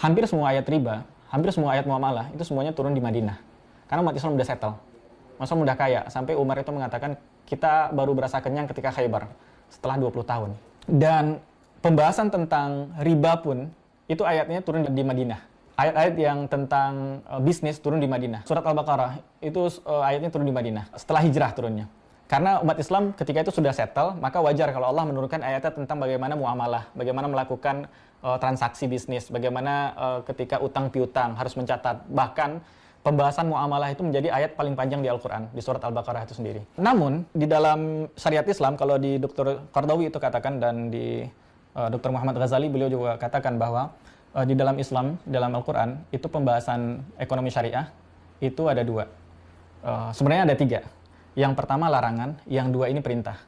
hampir semua ayat riba, hampir semua ayat muamalah itu semuanya turun di Madinah. Karena umat Islam udah settle. Umat Islam udah kaya, sampai Umar itu mengatakan kita baru berasa kenyang ketika Khaybar setelah 20 tahun. Dan pembahasan tentang riba pun itu ayatnya turun di Madinah. Ayat-ayat yang tentang bisnis turun di Madinah. Surat Al-Baqarah itu ayatnya turun di Madinah setelah hijrah turunnya. Karena umat Islam ketika itu sudah settle, maka wajar kalau Allah menurunkan ayatnya tentang bagaimana muamalah, bagaimana melakukan transaksi bisnis, bagaimana ketika utang piutang harus mencatat. Bahkan pembahasan muamalah itu menjadi ayat paling panjang di Al-Quran, di surat Al-Baqarah itu sendiri. Namun, di dalam syariat Islam, kalau di Dr. Qardawi itu katakan, dan di Dr. Muhammad Ghazali, beliau juga katakan bahwa di dalam Islam, dalam Al-Quran, itu pembahasan ekonomi syariah, itu ada dua. Sebenarnya ada tiga. Yang pertama larangan, yang dua ini perintah.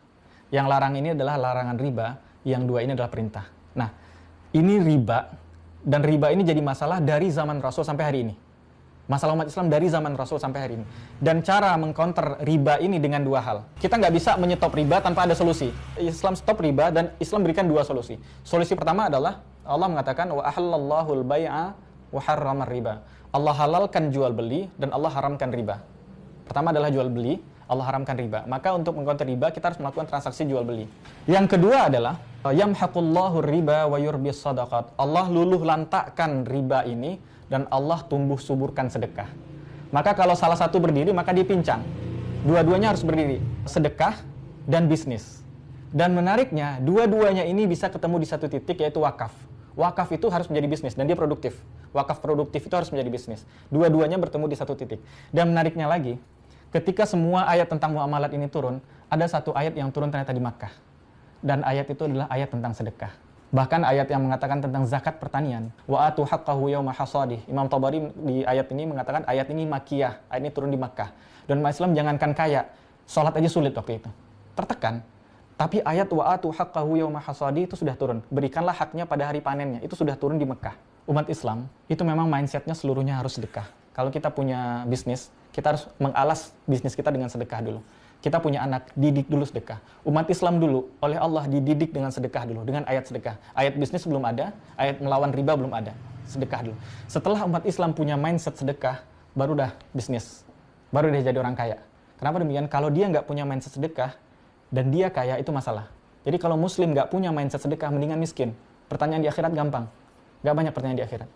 Yang larang ini adalah larangan riba, yang dua ini adalah perintah. Nah, ini riba, dan riba ini jadi masalah dari zaman Rasul sampai hari ini. Masalah umat Islam dari zaman Rasul sampai hari ini. Dan cara mengcounter riba ini dengan dua hal. Kita nggak bisa menyetop riba tanpa ada solusi. Islam stop riba dan Islam berikan dua solusi. Solusi pertama adalah Allah mengatakan wa ahallallahu al-bai'a wa harramar riba. Allah halalkan jual beli dan Allah haramkan riba. Pertama adalah jual beli, Allah haramkan riba. Maka untuk mengcounter riba kita harus melakukan transaksi jual beli. Yang kedua adalah yamhaqullahu riba wa yurbis sadaqat. Allah luluh lantakkan riba ini dan Allah tumbuh suburkan sedekah. Maka kalau salah satu berdiri, maka dia pincang. Dua-duanya harus berdiri, sedekah dan bisnis. Dan menariknya, dua-duanya ini bisa ketemu di satu titik, yaitu wakaf. Wakaf itu harus menjadi bisnis dan dia produktif. Wakaf produktif itu harus menjadi bisnis. Dua-duanya bertemu di satu titik. Dan menariknya lagi, ketika semua ayat tentang muamalat ini turun, ada satu ayat yang turun ternyata di Makkah. Dan ayat itu adalah ayat tentang sedekah. Bahkan ayat yang mengatakan tentang zakat pertanian. Wa atu haqqahu yawma hasadih. Imam Tabari di ayat ini mengatakan ayat ini Makkiyah. Ayat ini turun di Makkah. Dan umat Islam jangankan kaya, sholat aja sulit waktu itu. Tertekan. Tapi ayat wa atu haqqahu yawma hasadih itu sudah turun. Berikanlah haknya pada hari panennya. Itu sudah turun di Makkah. Umat Islam itu memang mindsetnya seluruhnya harus sedekah. Kalau kita punya bisnis, kita harus mengalas bisnis kita dengan sedekah dulu. Kita punya anak, didik dulu sedekah. Umat Islam dulu, oleh Allah dididik dengan sedekah dulu, dengan ayat sedekah. Ayat bisnis belum ada, ayat melawan riba belum ada. Sedekah dulu. Setelah umat Islam punya mindset sedekah, baru dah bisnis. Baru dia jadi orang kaya. Kenapa demikian? Kalau dia nggak punya mindset sedekah, dan dia kaya, itu masalah. Jadi kalau muslim nggak punya mindset sedekah, mendingan miskin. Pertanyaan di akhirat gampang. Nggak banyak pertanyaan di akhirat.